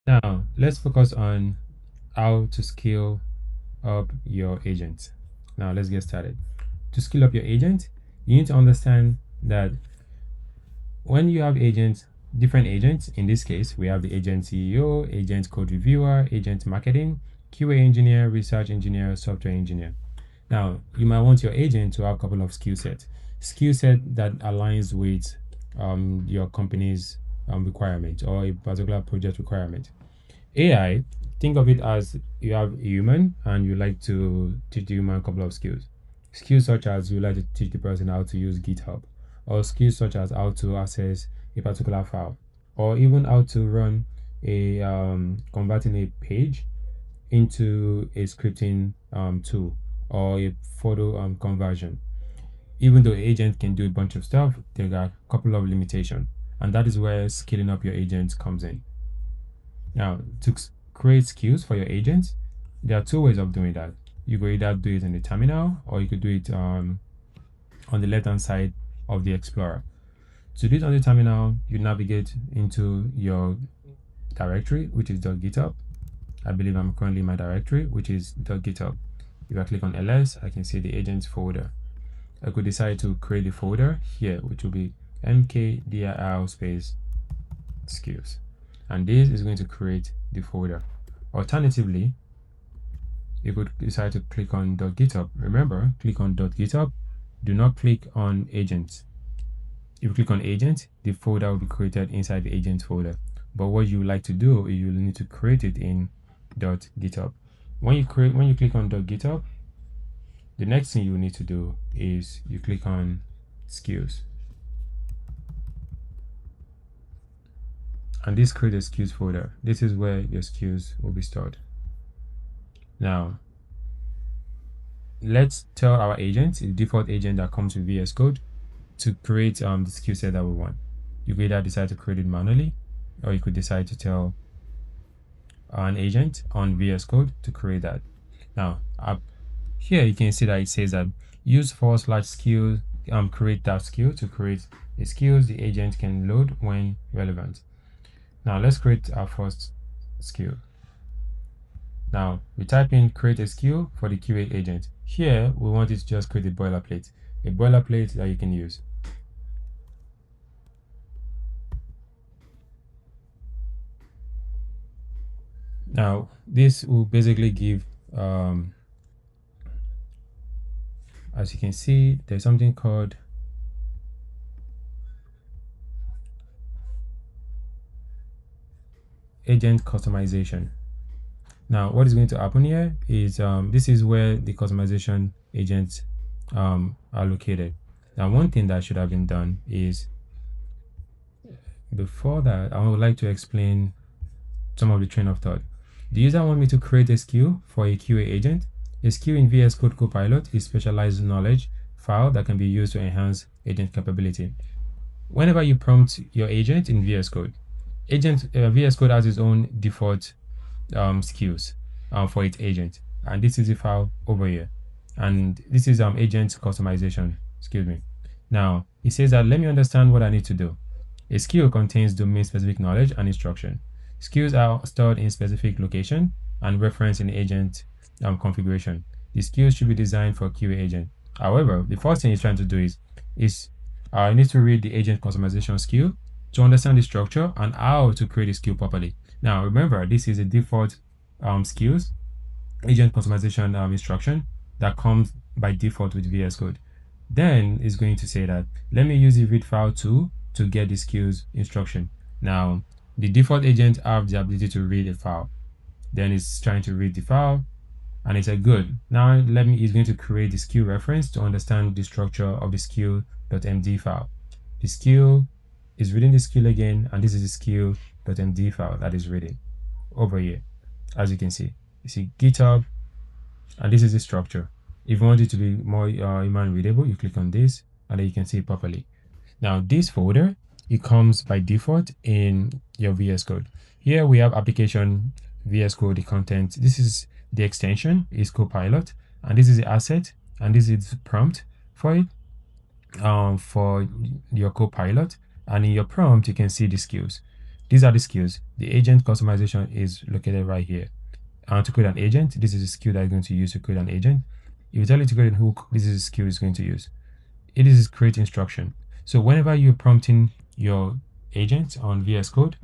Now, let's focus on how to scale up your agent. Now, let's get started. To scale up your agent, you need to understand that when you have agents, different agents, in this case, we have the agent CEO, agent code reviewer, agent marketing, QA engineer, research engineer, software engineer. Now, you might want your agent to have a couple of skill set that aligns with your company's requirement or a particular project requirement. AI, think of it as you have a human and you like to teach the human a couple of skills. Skills such as you like to teach the person how to use GitHub, or skills such as how to access a particular file, or even how to run a converting a page into a scripting tool or a photo conversion. Even though agent can do a bunch of stuff, there are a couple of limitations, and that is where scaling up your agent comes in. Now, to create skills for your agents, there are two ways of doing that. You could either do it in the terminal or you could do it on the left hand side of the Explorer. To do it on the terminal, you navigate into your directory, which is .github. I believe I'm currently in my directory, which is .github. If I click on ls, I can see the agents folder. I could decide to create a folder here, which will be mkdir space skills. And this is going to create the folder. Alternatively, you could decide to click on .github. Remember, click on .github. Do not click on agents. If you click on agent, the folder will be created inside the agent folder. But what you like to do is you need to create it in .github. When you click on .github, the next thing you need to do is you click on skills. And this creates a skills folder. This is where your skills will be stored. Now, let's tell our agent, the default agent that comes with VS Code, to create the skill set that we want. You could either decide to create it manually, or you could decide to tell an agent on VS Code to create that. Now, up here you can see that it says that use /skill create that skill to create the skills the agent can load when relevant. Now let's create our first skill. Now we type in create a skill for the QA agent. Here we want it to just create a boilerplate that you can use. Now this will basically give as you can see, there's something called agent customization. Now, what is going to happen here is this is where the customization agents are located. Now, one thing that should have been done is before that, I would like to explain some of the train of thought. The user want me to create a skill for a QA agent. A skill in VS Code Copilot is specialized knowledge file that can be used to enhance agent capability. Whenever you prompt your agent in VS Code, VS Code has its own default skills for its agent, and this is the file over here, and this is agent customization. Excuse me. Now it says that let me understand what I need to do. A skill contains domain-specific knowledge and instruction. Skills are stored in specific location and referenced in agent configuration. The skills should be designed for QA agent. However, the first thing it's trying to do is I need to read the agent customization skill to understand the structure and how to create a skill properly. Now, remember, this is a default skills agent customization instruction that comes by default with VS Code. Then it's going to say that let me use the read file tool to get the skills instruction. Now, the default agent have the ability to read a file. Then it's trying to read the file, and it said good. Now it's going to create the skill reference to understand the structure of the skill.md file. The skill is reading the skill again, and this is the skill.md file that is reading over here. As you can see, you see GitHub, and this is the structure. If you want it to be more human readable, you click on this, and then you can see it properly. Now this folder, it comes by default in your VS Code. Here we have application VS Code, the content. This is the extension, is Copilot, and this is the asset, and this is the prompt for it, for your Copilot. And in your prompt, you can see the skills. these are the skills. The agent customization is located right here. And to create an agent, this is a skill that you're going to use to create an agent. If you tell it to create a hook, this is a skill it's going to use. It is create instruction. So whenever you're prompting your agent on VS Code,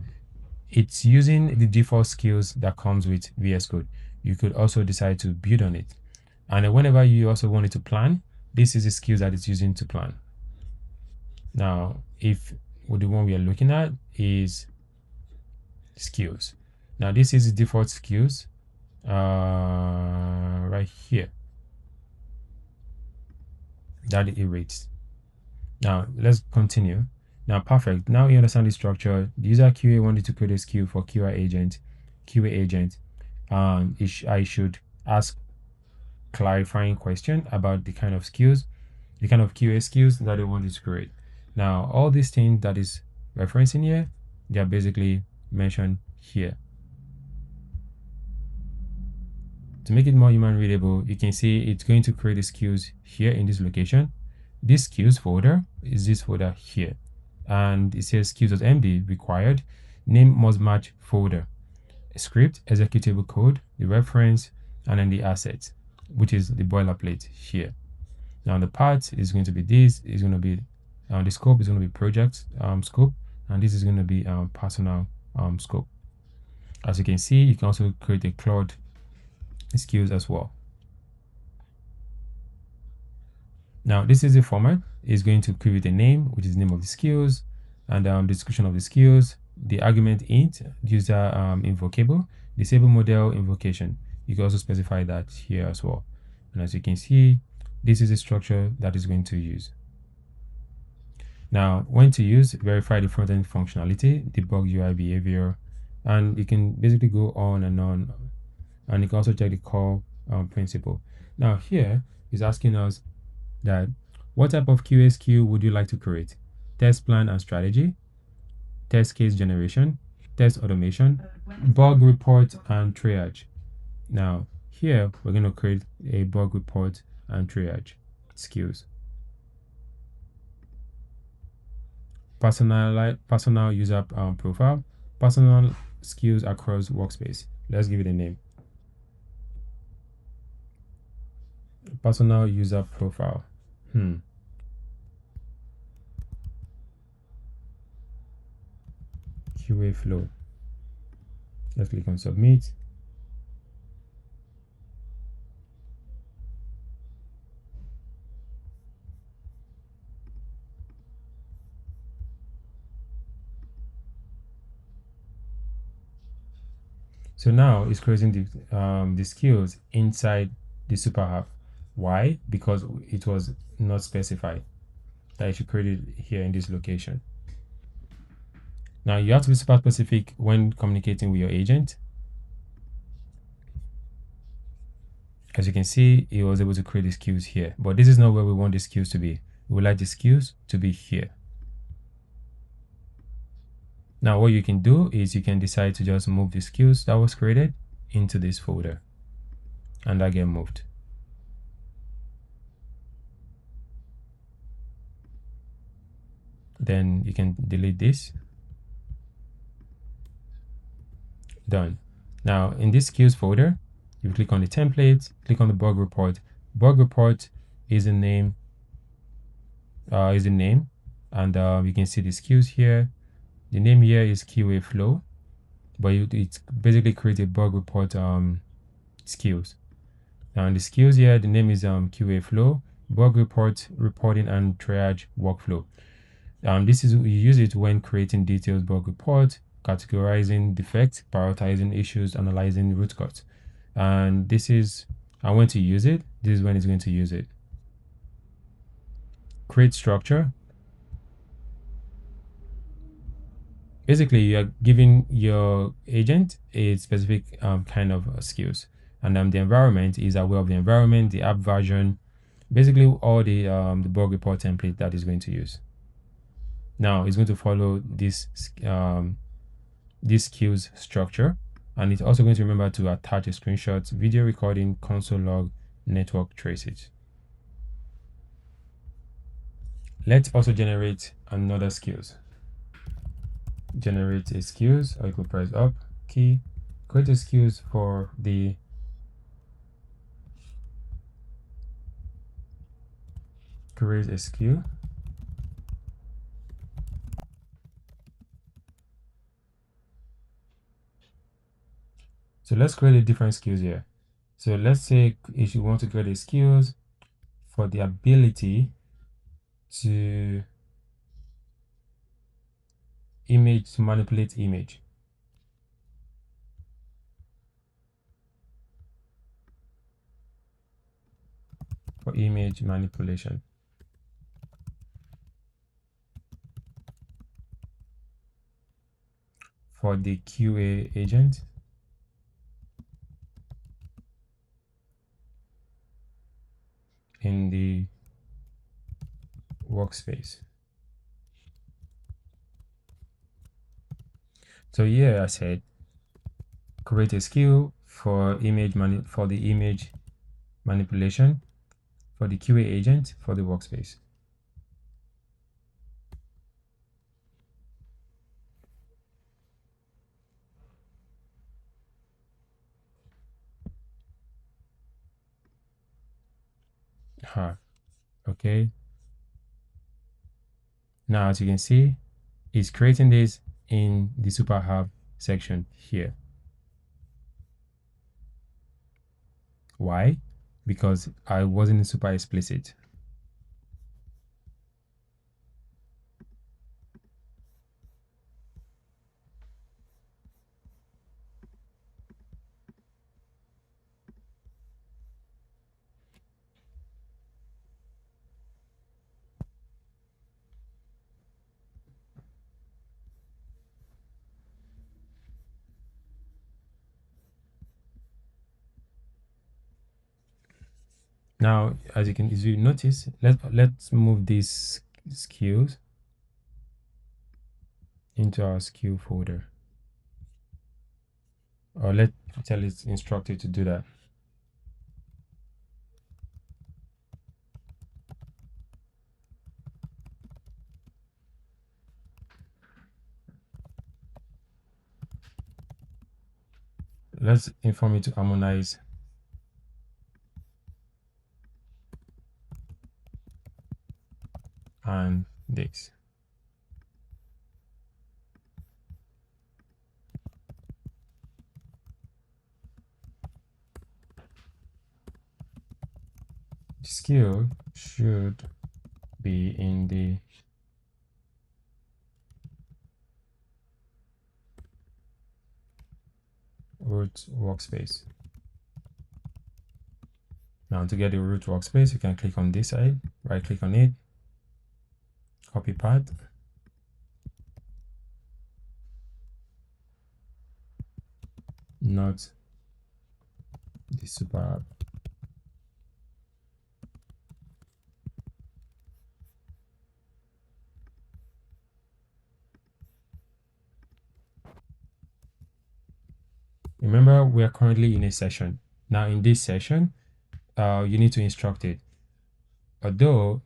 it's using the default skills that comes with VS Code. You could also decide to build on it. And whenever you also want it to plan, this is the skills that it's using to plan. Now, if the one we are looking at is skills. Now, this is the default skills right here that it rates. Now, let's continue. Now, perfect. Now you understand the structure. The user QA wanted to create a skill for QA agent. I should ask clarifying question about the kind of skills, the kind of QA skills that they wanted to create. Now, all these things that is referencing here, they are basically mentioned here. To make it more human readable, you can see it's going to create the skills here in this location. This skills folder is this folder here. And it says skills.md required. Name must match folder. Script, executable code, the reference, and then the assets, which is the boilerplate here. Now the path is going to be this, is going to be the scope is going to be project scope, and this is going to be personal scope. As you can see, you can also create a Claude skills as well. Now this is the format. It's going to create a name, which is the name of the skills, and description of the skills, the argument int, user invocable, disable model invocation. You can also specify that here as well. And as you can see, this is the structure that is going to use. Now, when to use, verify the front-end functionality, debug UI behavior, and you can basically go on, and you can also check the core principle. Now here is asking us that what type of QA skill would you like to create? Test plan and strategy, test case generation, test automation, bug report, and triage. Now here we're going to create a bug report and triage skills. Personal user profile, personal skills across workspace. Let's give it a name. Personal user profile. QA flow. Let's click on submit. So now it's creating the skills inside the super app. Why? Because it was not specified that you should create it here in this location. Now you have to be super specific when communicating with your agent. As you can see, it was able to create the skills here, but this is not where we want the skills to be. We would like the skills to be here. Now what you can do is you can decide to just move the skills that was created into this folder, and that get moved. Then you can delete this. Done. Now in this skills folder, you click on the template, click on the bug report. Bug report is the name, and you can see the skills here. The name here is QA flow, but it's basically created bug report skills. Now in the skills here, the name is QA flow, bug report, reporting, and triage workflow. This is, you use it when creating detailed bug report, categorizing defects, prioritizing issues, analyzing root cause. And this is, and when to use it, this is when it's going to use it. Create structure. Basically, you are giving your agent a specific kind of skills, and the environment is aware of the environment, the app version, basically all the bug report template that is going to use. Now it's going to follow this skills structure, and it's also going to remember to attach a screenshot, video recording, console log, network traces. Let's also generate another skills. generate a skills, or you could press up key, create a skills for the create a skill. So let's create a different skills here. So let's say if you want to create a skills for the ability to manipulate image. For image manipulation. For the QA agent. In the workspace. So here I said create a skill for the image manipulation for the QA agent for the workspace. Okay. Now, as you can see, it's creating this in the Super Hub section here. Why? Because I wasn't super explicit. Now, as you notice, let's move these skills into our skill folder. Or let's tell it instructed to do that. Let's inform it to harmonize and this. The skill should be in the root workspace. Now to get the root workspace, you can click on this side, right click on it, copy path, not the super app. Remember, we are currently in a session. Now in this session, you need to instruct it. Although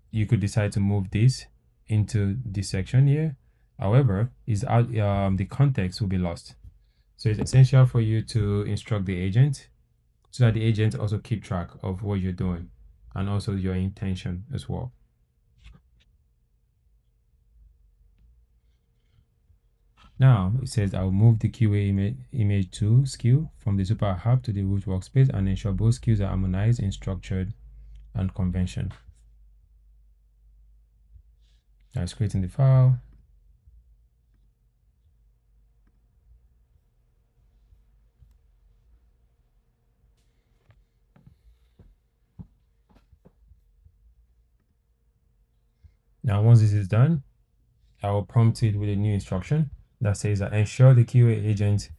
you could decide to move this into this section here, however, the context will be lost. So it's essential for you to instruct the agent so that the agent also keep track of what you're doing and also your intention as well. Now it says I'll move the QA image 2 skill from the Super Hub to the root workspace and ensure both skills are harmonized in structured and convention. Now it's creating the file. Now once this is done, I will prompt it with a new instruction that says that ensure the QA agent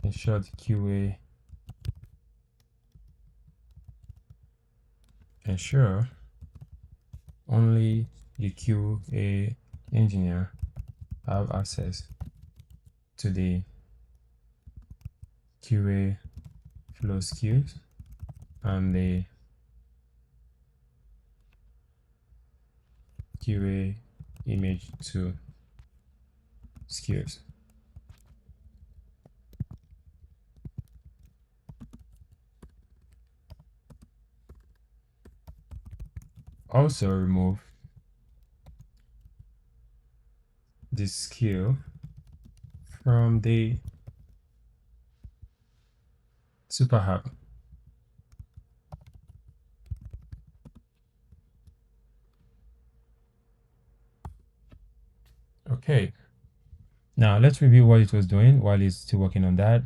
ensure only the QA engineer have access to the QA flow skills and the QA image to skills. Also remove the skill from the super hub. Okay, now let's review what it was doing while it's still working on that.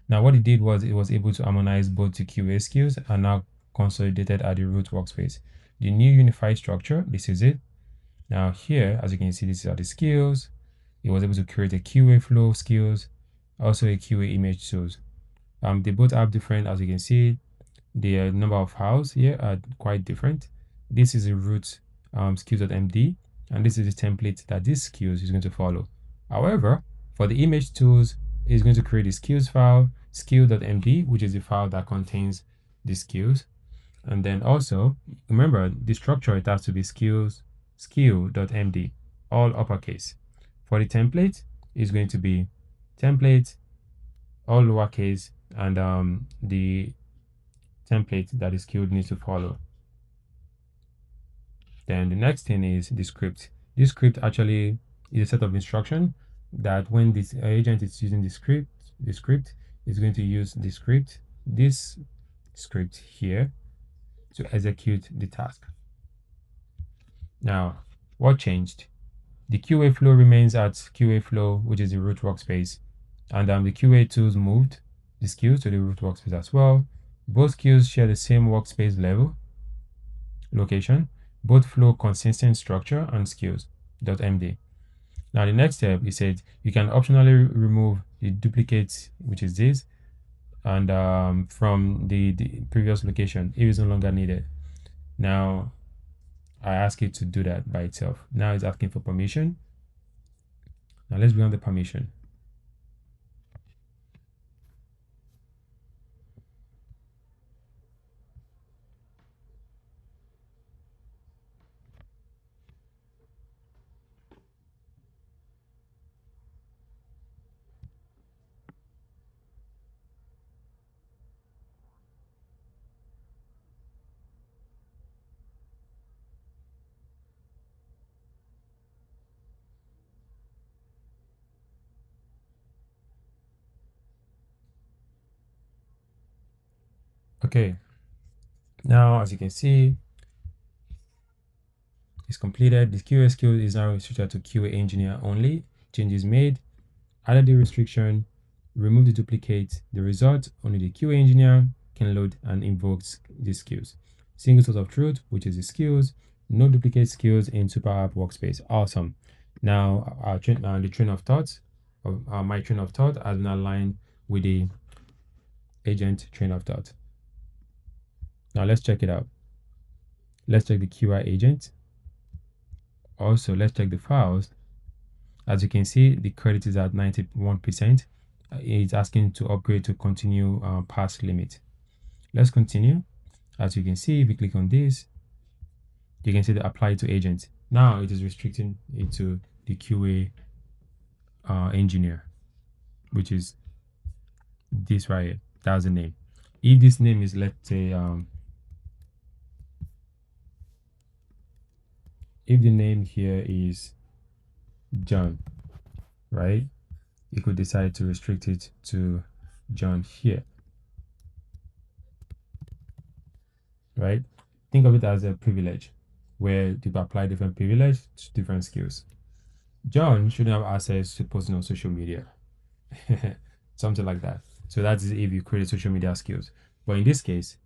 Now what it did was it was able to harmonize both the QA skills and now consolidated at the root workspace. The new unified structure, this is it. Now here, as you can see, these are the skills. It was able to create a QA flow skills, also a QA image tools. They both have different, as you can see, the number of files here are quite different. This is a root skills.md, and this is the template that this skills is going to follow. However, for the image tools, it's going to create a skills file, skill.md, which is the file that contains the skills. And then also, remember the structure, it has to be skills, skill.md, all uppercase. For the template, it's going to be template, all lowercase, and the template that the skill needs to follow. Then the next thing is the script. This script actually is a set of instruction that when this agent is using the script is going to use this script here to execute the task. Now, what changed? The QA flow remains at QA flow, which is the root workspace. And the QA tools moved the skills to the root workspace as well. Both skills share the same workspace level location. Both flow consistent structure and skills.md. Now the next step, it said you can optionally remove the duplicates, which is this, and from the previous location if it's no longer needed. Now I ask it to do that by itself. Now it's asking for permission. Now let's bring on the permission. Okay, now as you can see, it's completed. The QA skill is now restricted to QA engineer only. Changes made. Added the restriction, remove the duplicate. The result, only the QA engineer can load and invoke the skills. Single source of truth, which is the skills. No duplicate skills in Super App Workspace. Awesome. Now, the train of thought, my train of thought has been aligned with the agent train of thought. Now, let's check it out. Let's check the QA agent. Also, let's check the files. As you can see, the credit is at 91%. It's asking to upgrade to continue pass limit. Let's continue. As you can see, if you click on this, you can see the apply to agent. Now it is restricting it to the QA engineer, which is this right here. That's the name. If this name is, let's say, if the name here is John, right? You could decide to restrict it to John here, right? Think of it as a privilege where people apply different privilege to different skills. John shouldn't have access to posting on social media, something like that. So that's if you create social media skills. But in this case,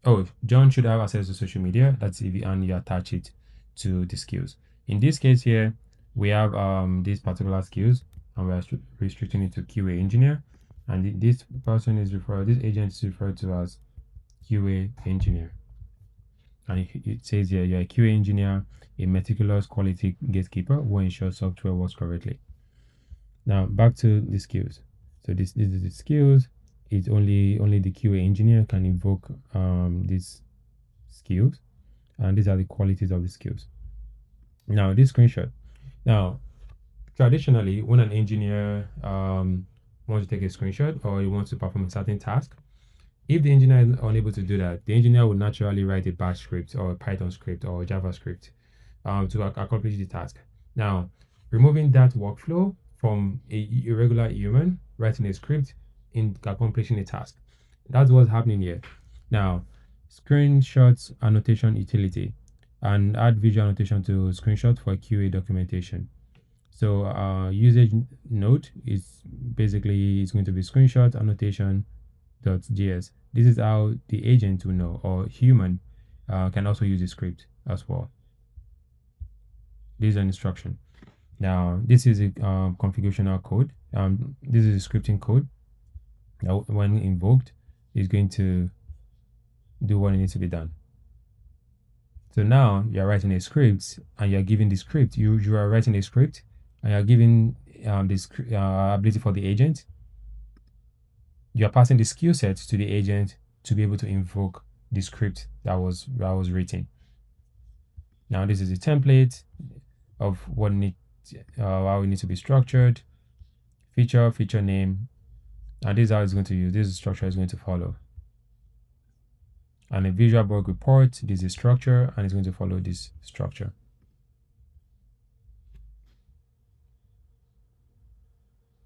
oh, John should have access to social media. That's if you attach it to the skills. In this case here, we have these particular skills, and we are restricting it to QA engineer. And this person is referred, this agent is referred to as QA engineer. And it says here, you're a QA engineer, a meticulous quality gatekeeper who ensures software works correctly. Now back to the skills. So this is the skills. It's only the QA engineer can invoke these skills, and these are the qualities of the skills. Now, this screenshot. Now, traditionally, when an engineer wants to take a screenshot or he wants to perform a certain task, if the engineer is unable to do that, the engineer will naturally write a bash script or a Python script or a JavaScript to accomplish the task. Now, removing that workflow from a regular human writing a script in accomplishing a task. That's what's happening here. Now, screenshots annotation utility and add visual annotation to screenshot for QA documentation. So usage note is basically it's going to be screenshot annotation.js. This is how the agent will know, or human can also use the script as well. This is an instruction. Now, this is a configurational code. This is a scripting code. Now, when invoked, is going to do what needs to be done. So now you're writing a script and you're giving the script. You are writing a script and you're giving this ability for the agent. You're passing the skill set to the agent to be able to invoke the script that was written. Now this is a template of what how it needs to be structured, feature name, and this is how it's going to use. This structure is going to follow. And a visual bug report, this is structure, and it's going to follow this structure.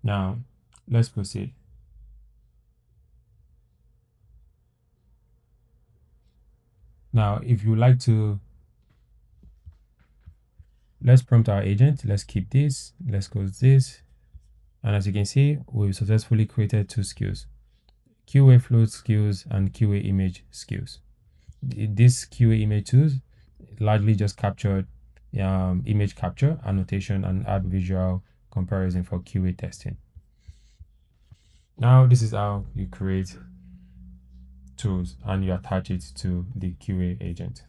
Now, let's proceed. Now, if you like to, let's prompt our agent. Let's keep this. Let's close this. And as you can see, we've successfully created two skills, QA float skills and QA image skills. This QA image tools largely just captured image capture, annotation, and add visual comparison for QA testing. Now, this is how you create tools and you attach it to the QA agent.